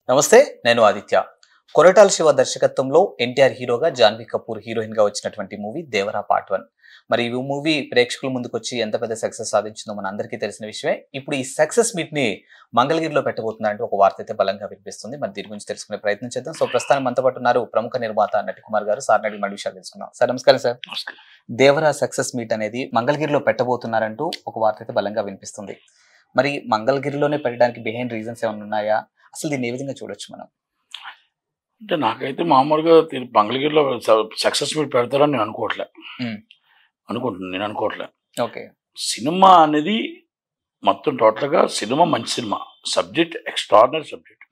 నమస్తే, నేను ఆదిత్య. కొరటాల శివ దర్శకత్వంలో ఎన్టీఆర్ హీరోగా, జాన్వీ కపూర్ హీరోయిన్ గా వచ్చినటువంటి మూవీ దేవరా పార్ట్ 1. మరి ఈ మూవీ ప్రేక్షకుల ముందుకొచ్చి ఎంత పెద్ద సక్సెస్ సాధించిందో మన అందరికీ తెలిసిన విషయమే. ఇప్పుడు ఈ సక్సెస్ మీట్ ని మంగళగిరిలో పెట్టబోతున్నారంటే ఒక వార్త అయితే బలంగా వినిపిస్తుంది. మరి దీని గురించి తెలుసుకునే ప్రయత్నం చేద్దాం. సో ప్రస్తుతం మనతో పాటు ఉన్నారు ప్రముఖ నిర్మాత నటికుమార్ గారు. సార్ అడిగి మళ్ళీ విషయాలు తెలుసుకుందాం. సార్ నమస్కారం. సార్, దేవరా సక్సెస్ మీట్ అనేది మంగళగిరిలో పెట్టబోతున్నారంటూ ఒక వార్త అయితే బలంగా వినిపిస్తుంది. మరి మంగళగిరిలోనే పెట్టడానికి బిహైండ్ రీజన్స్ ఏమైనా ఉన్నాయా? అసలు దీన్ని ఏ విధంగా చూడొచ్చు మనం? అంటే నాకైతే మామూలుగా మంగళగిరిలో సక్సెస్ మీట్ పెడతారని నేను అనుకోవట్లే. ఓకే. సినిమా అనేది మొత్తం టోటల్గా సినిమా మంచి సినిమా, సబ్జెక్ట్ ఎక్స్ట్రాడినరీ సబ్జెక్ట్.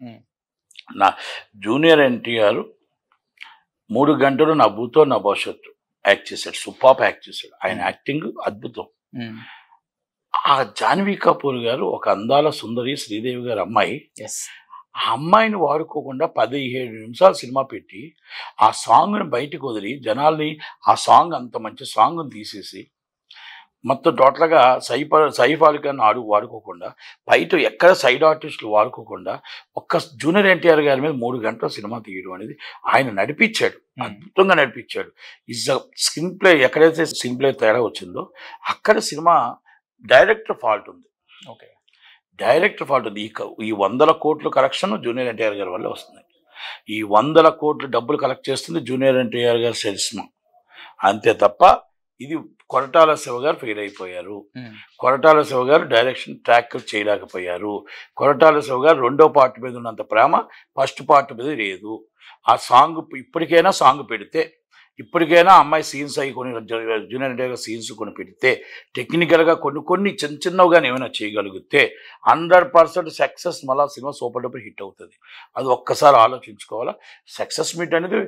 నా జూనియర్ ఎన్టీఆర్ 3 గంటలు నా భూతో నా భవిష్యత్తు యాక్ట్ చేశాడు, సూపర్ యాక్ట్ చేశాడు. ఆయన యాక్టింగ్ అద్భుతం. ఆ జాన్వీ కపూర్ గారు ఒక అందాల సుందరి శ్రీదేవి గారి అమ్మాయి. ఆ అమ్మాయిని వాడుకోకుండా 17 నిమిషాలు సినిమా పెట్టి ఆ సాంగ్ని బయటకు వదిలి జనాల్ని ఆ సాంగ్ అంత మంచి సాంగ్ని తీసేసి మొత్తం టోటల్గా సైఫ్ అలీ ఖాన్ వాడుకోకుండా బయట ఎక్కడ సైడ్ ఆర్టిస్టులు వాడుకోకుండా ఒక్క జూనియర్ ఎన్టీఆర్ గారి మీద 3 గంటల సినిమా తీయడం అనేది ఆయన నడిపించాడు, అద్భుతంగా నడిపించాడు. ఇస్ ద స్క్రీన్ ప్లే, ఎక్కడైతే స్క్రీన్ ప్లే తేడా వచ్చిందో అక్కడ సినిమా డైరెక్టర్ ఫాల్ట్ ఉంది. ఓకే, డైరెక్టర్ ఫాల్ట్ ఉంది. ఈ 100 కోట్ల కలెక్షన్ జూనియర్ ఎన్టీఆర్ గారి వల్ల వస్తుంది. ఈ 100 కోట్ల డబ్బులు కలెక్ట్ చేస్తుంది జూనియర్ ఎన్టీఆర్ గారి సినిమా, అంతే తప్ప ఇది కొరటాల శివ గారు ఫెయిల్ అయిపోయారు. కొరటాల శివ గారు డైరెక్షన్ ట్రాక్ చేయలేకపోయారు. కొరటాల శివ గారు 2వ పార్ట్ మీద ఉన్నంత ప్రేమ ఫస్ట్ పార్ట్ మీద లేదు. ఆ సాంగ్ ఇప్పటికైనా సాంగ్ పెడితే, ఇప్పటికైనా అమ్మాయి సీన్స్ అవి జూనియర్ ఎన్టీఆర్ సీన్స్ కొని పెడితే, టెక్నికల్గా కొన్ని చిన్నవిగానే ఏమైనా చేయగలిగితే 100% సక్సెస్, మళ్ళీ సినిమా సూపర్ డూపర్ హిట్ అవుతుంది. అది ఒక్కసారి ఆలోచించుకోవాలా. సక్సెస్ మీట్ అనేది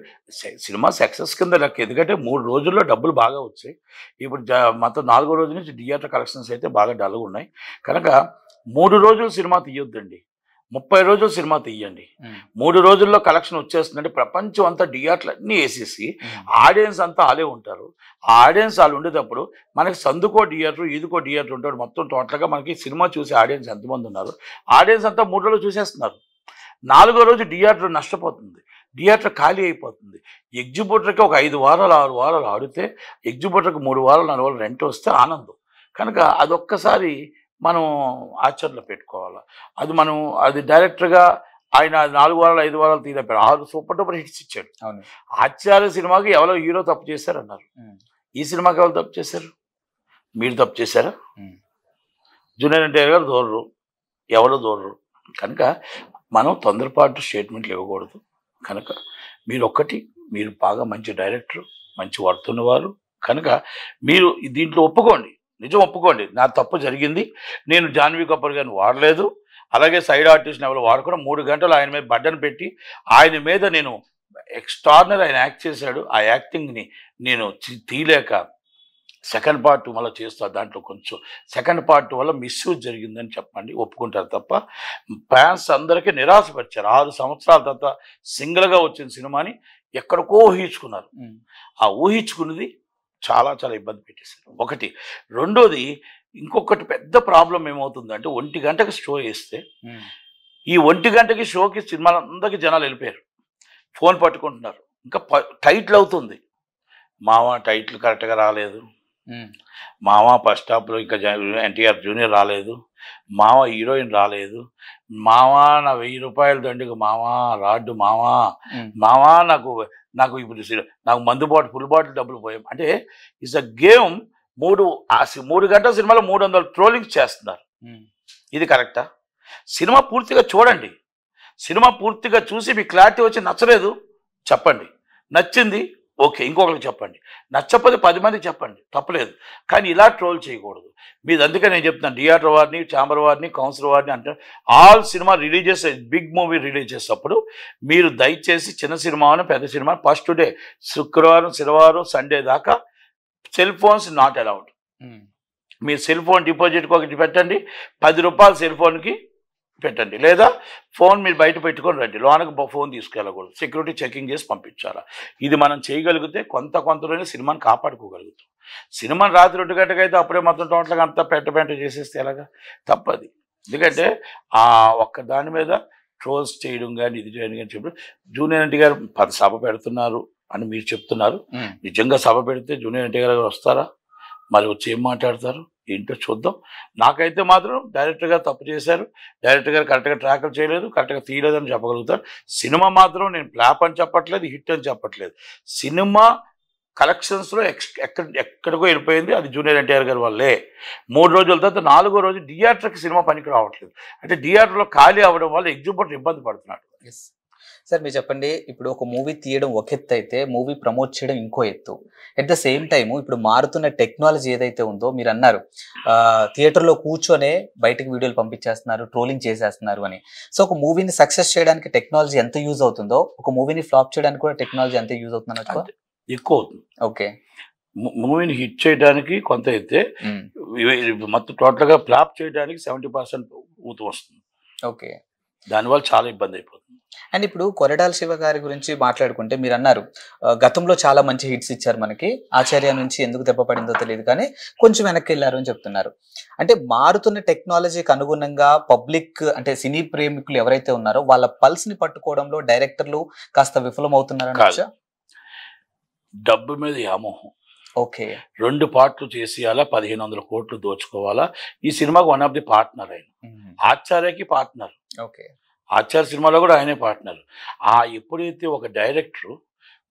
సినిమా సక్సెస్ కింద లెక్క. ఎందుకంటే 3 రోజుల్లో డబ్బులు బాగా వచ్చాయి. ఇప్పుడు మొత్తం 4వ రోజు నుంచి థియేటర్ కలెక్షన్స్ అయితే బాగా డల్గా ఉన్నాయి. కనుక 3 రోజులు సినిమా తీయొద్దండి, 30 రోజులు సినిమా తీయండి. 3 రోజుల్లో కలెక్షన్ వచ్చేస్తుందంటే ప్రపంచం అంతా థియేటర్లు అన్నీ వేసేసి ఆడియన్స్ అంతా వాళ్ళే ఉంటారు. ఆ ఆడియన్స్ వాళ్ళు ఉండేటప్పుడు మనకి సందుకో థియేటర్, ఈదుకో థియేటర్ ఉంటాడు. మొత్తం టోటల్గా మనకి సినిమా చూసే ఆడియన్స్ ఎంతమంది ఉన్నారు, ఆడియన్స్ అంతా 3 రోజులు చూసేస్తున్నారు. 4వ రోజు థియేటర్ నష్టపోతుంది, థియేటర్ ఖాళీ అయిపోతుంది. ఎగ్జిబిటర్కి ఒక 5 వారాలు 6 వారాలు ఆడితే ఎగ్జిబిటర్కి 3 వారాలు 4 వారాలు రెంట్ వస్తే ఆనందం. కనుక అదొక్కసారి మనం ఆచరణలో పెట్టుకోవాలి. అది డైరెక్టర్గా ఆయన 4 వారాలు 5 వారాలు తీయలేపారు. 6 సూపర్ డూపర్ హిట్స్ ఇచ్చాడు. ఆచార్య సినిమాకి ఎవరో హీరో తప్పు చేశారన్నారు. ఈ సినిమాకి ఎవరు తప్పు చేశారు? మీరు తప్పు చేశారా? జూనియర్ ఎన్టీఆర్ గారు దూరరు, ఎవరో దూరరు. కనుక మనం తొందరపాటు స్టేట్మెంట్లు ఇవ్వకూడదు. కనుక మీరు బాగా మంచి డైరెక్టర్, మంచి వర్తున్నవారు. కనుక మీరు దీంట్లో ఒప్పుకోండి, నిజం ఒప్పుకోండి, నా తప్పు జరిగింది, నేను జాన్వీ కపూర్ గారిని వాడలేదు, అలాగే సైడ్ ఆర్టిస్ట్ని ఎవరు వాడకుండా 3 గంటలు ఆయన మీద బడ్డను పెట్టి ఆయన మీద నేను ఎక్స్ట్రాడినరీ ఆయన యాక్ట్ చేశాడు. ఆ యాక్టింగ్ని నేను తీయలేక సెకండ్ పార్ట్ మళ్ళీ చేస్తా, దాంట్లో కొంచెం సెకండ్ పార్ట్ వల్ల మిస్యూజ్ జరిగిందని చెప్పండి, ఒప్పుకుంటారు తప్ప ఫ్యాన్స్ అందరికీ నిరాశపరిచారు. 6 సంవత్సరాల తర్వాత సింగిల్గా వచ్చిన సినిమాని ఎక్కడికో ఊహించుకున్నారు. ఆ ఊహించుకున్నది చాలా చాలా ఇబ్బంది పెట్టేశారు. ఒకటి. రెండోది, ఇంకొకటి పెద్ద ప్రాబ్లం ఏమవుతుందంటే 1 గంటకి షో వేస్తే ఈ 1 గంటకి షోకి సినిమాలందరికీ జనాలు వెళ్ళిపోయారు, ఫోన్ పట్టుకుంటున్నారు. ఇంకా టైటిల్ అవుతుంది, మామ టైటిల్ కరెక్ట్గా రాలేదు, మామ ఫస్ట్ స్టాప్లో ఇంకా ఎన్టీఆర్ జూనియర్ రాలేదు, మామ హీరోయిన్ రాలేదు, మామ నా 1000 రూపాయల దండికి మామ రాడ్డు, మామ నాకు ఇప్పుడు నాకు మందు బాటిల్ ఫుల్ బాటిల్ డబ్బులు పోయాం అంటే ఇట్స్ అ గేమ్. 3 గంటల సినిమాలో 300 ట్రోలింగ్స్ చేస్తున్నారు. ఇది కరెక్టా? సినిమా పూర్తిగా చూడండి, సినిమా పూర్తిగా చూసి మీకు క్లారిటీ వచ్చి నచ్చలేదు చెప్పండి, నచ్చింది ఓకే ఇంకొకరికి చెప్పండి, నచ్చకపోతే 10 మందికి చెప్పండి, తప్పలేదు. కానీ ఇలా ట్రోల్ చేయకూడదు. మీరు అందుకే నేను చెప్తున్నాను, థియేటర్ వారిని, ఛాంబర్ వారిని, కౌన్సిల్ వారిని అంటే ఆల్ సినిమా రిలీజ్ చేసే బిగ్ మూవీ రిలీజ్ చేసేటప్పుడు మీరు దయచేసి చిన్న సినిమా పెద్ద సినిమా ఫస్ట్ డే శుక్రవారం, శనివారం, సండే దాకా సెల్ ఫోన్స్ నాట్ అలౌడ్. మీరు సెల్ ఫోన్ డిపాజిట్కి ఒకటి పెట్టండి, 10 రూపాయలు సెల్ ఫోన్కి పెట్టండి, లేదా ఫోన్ మీరు బయట పెట్టుకొని రండి, లోనకి ఫోన్ తీసుకెళ్ళకూడదు, సెక్యూరిటీ చెకింగ్ చేసి పంపించాలా. ఇది మనం చేయగలిగితే కొంతలోనే సినిమాని కాపాడుకోగలుగుతాం. సినిమాని రాత్రి 2 గంటలకు అయితే అప్పుడే మొత్తం టోటల్గా అంతా పెంట చేసేస్తే ఎలాగా? తప్పది. ఎందుకంటే ఆ ఒక్క దాని మీద ట్రోల్స్ చేయడం కానీ ఇది చేయడం కానీ చెప్పి జూనియర్ ఎన్టీ గారు సభ పెడుతున్నారు అని మీరు చెప్తున్నారు. నిజంగా సభ పెడితే జూనియర్ ఎన్టీ గారు వస్తారా? మరి వచ్చి ఏం మాట్లాడతారు ఏంటో చూద్దాం. నాకైతే మాత్రం డైరెక్టర్ గారు తప్పు చేశారు, డైరెక్టర్ గారు కరెక్ట్గా ట్రాక్లు చేయలేదు, కరెక్ట్గా తీయలేదని చెప్పగలుగుతారు. సినిమా మాత్రం నేను ఫ్లాప్ అని చెప్పట్లేదు, హిట్ అని చెప్పట్లేదు. సినిమా కలెక్షన్స్లో ఎక్కడికో వెళ్ళిపోయింది, అది జూనియర్ ఎన్టీఆర్ గారి వల్లే. 3 రోజుల తర్వాత 4వ రోజు థియేటర్కి సినిమా పనికి రావట్లేదు. అంటే థియేటర్లో ఖాళీ అవ్వడం వల్ల ఎగ్జిబిటర్ ఇబ్బంది పడుతున్నాడు. సార్ మీరు చెప్పండి, ఇప్పుడు ఒక మూవీ తీయడం ఒక ఎత్తు అయితే మూవీ ప్రమోట్ చేయడం ఇంకో ఎత్తు. ఎట్ ద సేమ్ టైమ్ ఇప్పుడు మారుతున్న టెక్నాలజీ ఏదైతే ఉందో, మీరు అన్నారు థియేటర్లో కూర్చొనే బయటకు వీడియోలు పంపించేస్తున్నారు, ట్రోలింగ్ చేసేస్తున్నారు అని. సో ఒక మూవీని సక్సెస్ చేయడానికి టెక్నాలజీ ఎంత యూజ్ అవుతుందో, ఒక మూవీని ఫ్లాప్ చేయడానికి కూడా టెక్నాలజీ ఎంత యూజ్ అవుతుందో ఎక్కువ అవుతుంది. ఓకే, మూవీని హిట్ చేయడానికి కొంత అయితే మొత్తం టోటల్గా ఫ్లాప్ చేయడానికి 70% ఊత వస్తుంది. ఓకే, దానివల్ల చాలా ఇబ్బంది అయిపోతుంది. అండ్ ఇప్పుడు కొరటాల శివ గారి గురించి మాట్లాడుకుంటే, మీరు అన్నారు గతంలో చాలా మంచి హిట్స్ ఇచ్చారు మనకి, ఆచార్య నుంచి ఎందుకు దెబ్బ పడిందో తెలియదు కానీ కొంచెం వెనక్కి వెళ్ళారు అని చెప్తున్నారు. అంటే మారుతున్న టెక్నాలజీకి అనుగుణంగా పబ్లిక్ అంటే సినీ ప్రేమికులు ఎవరైతే ఉన్నారో వాళ్ళ పల్స్ ని పట్టుకోవడంలో డైరెక్టర్లు కాస్త విఫలమవుతున్నారని. డబ్బు మీద వ్యామోహం. ఓకే, 2 పార్ట్లు చేసేయాలా, 1500 కోట్లు దోచుకోవాలా. ఈ సినిమాకి వన్ ఆఫ్ ది పార్ట్నర్ ఆయన, ఆచార్యకి పార్ట్నర్. ఓకే, ఆచార్య సినిమాలో కూడా ఆయనే పార్ట్నర్. ఎప్పుడైతే ఒక డైరెక్టర్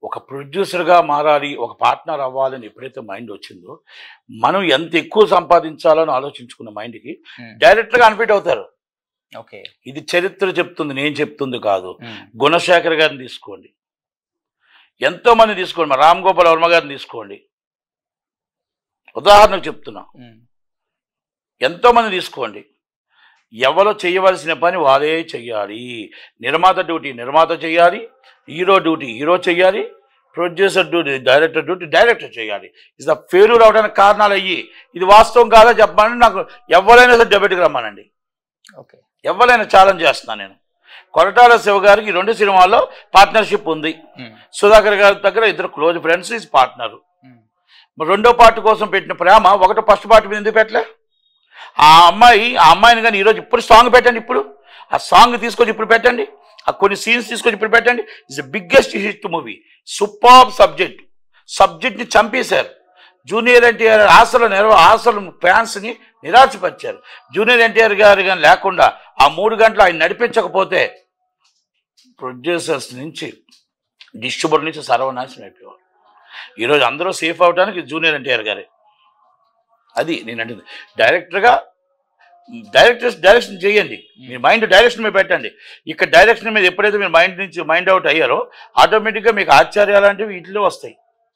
ఒక ప్రొడ్యూసర్గా మారాలి, ఒక పార్ట్నర్ అవ్వాలని ఎప్పుడైతే మైండ్ వచ్చిందో, మనం ఎంత ఎక్కువ సంపాదించాలని ఆలోచించుకున్న మైండ్కి డైరెక్టర్గా అన్ఫిట్ అవుతారు. ఓకే, ఇది చరిత్ర చెప్తుంది, నేను చెప్తుంది కాదు. గుణశేఖర్ గారిని తీసుకోండి, ఎంతో మంది తీసుకోండి, మా రామ్ గోపాల్ వర్మ గారిని తీసుకోండి, ఉదాహరణకు చెప్తున్నా, ఎంతో మంది తీసుకోండి. ఎవరో చేయవలసిన పని వారే చెయ్యాలి. నిర్మాత డ్యూటీ నిర్మాత చేయాలి, హీరో డ్యూటీ హీరో చేయాలి, ప్రొడ్యూసర్ డ్యూటీ డైరెక్టర్ చేయాలి. ఇది ద ఫెయిల్యూర్ అవడానికి కారణాలు అయ్యి, ఇది వాస్తవం కాదా చెప్పమని నాకు ఎవరైనా సరే డెబేట్కి రమ్మానండి. ఓకే, ఎవరైనా ఛాలెంజ్ చేస్తున్నాను నేను. కొరటాల శివ గారికి 2 సినిమాల్లో పార్ట్నర్షిప్ ఉంది. సుధాకర్ గారి దగ్గర 2 క్లోజ్ ఫ్రెండ్స్ ఈజ్ పార్ట్నర్. రెండో పార్ట్ కోసం పెట్టిన ప్రేమ ఫస్ట్ పార్ట్ మీద ఎందుకు పెట్టలే? ఆ అమ్మాయిని కానీ ఈరోజు ఇప్పుడు సాంగ్ పెట్టండి, ఇప్పుడు ఆ సాంగ్ తీసుకొచ్చి ఇప్పుడు పెట్టండి, ఆ కొన్ని సీన్స్ తీసుకొచ్చి ఇప్పుడు పెట్టండి. It's the biggest hit movie. Super సబ్జెక్ట్ని చంపేశారు. జూనియర్ ఎన్టీఆర్ ఆశలు ఫ్యాన్స్ని నిరాశపరిచారు. జూనియర్ ఎన్టీఆర్ గారు కానీ లేకుండా ఆ 3 గంటలు ఆయన నడిపించకపోతే ప్రొడ్యూసర్స్ నుంచి డిస్ట్రిబ్యూటర్ నుంచి సర్వనాశనం అయిపోయేవారు. ఈరోజు అందరూ సేఫ్ అవడానికి జూనియర్ ఎన్టీఆర్ గారే. అది నేను అంటుంది. డైరెక్షన్ చేయండి, మీ మైండ్ డైరెక్షన్ మీద పెట్టండి. ఇక్కడ డైరెక్షన్ మీద ఎప్పుడైతే మీరు మైండ్ అవుట్ అయ్యారో ఆటోమేటిక్గా మీకు ఆచార్య లాంటివి వీటిలో వస్తాయి.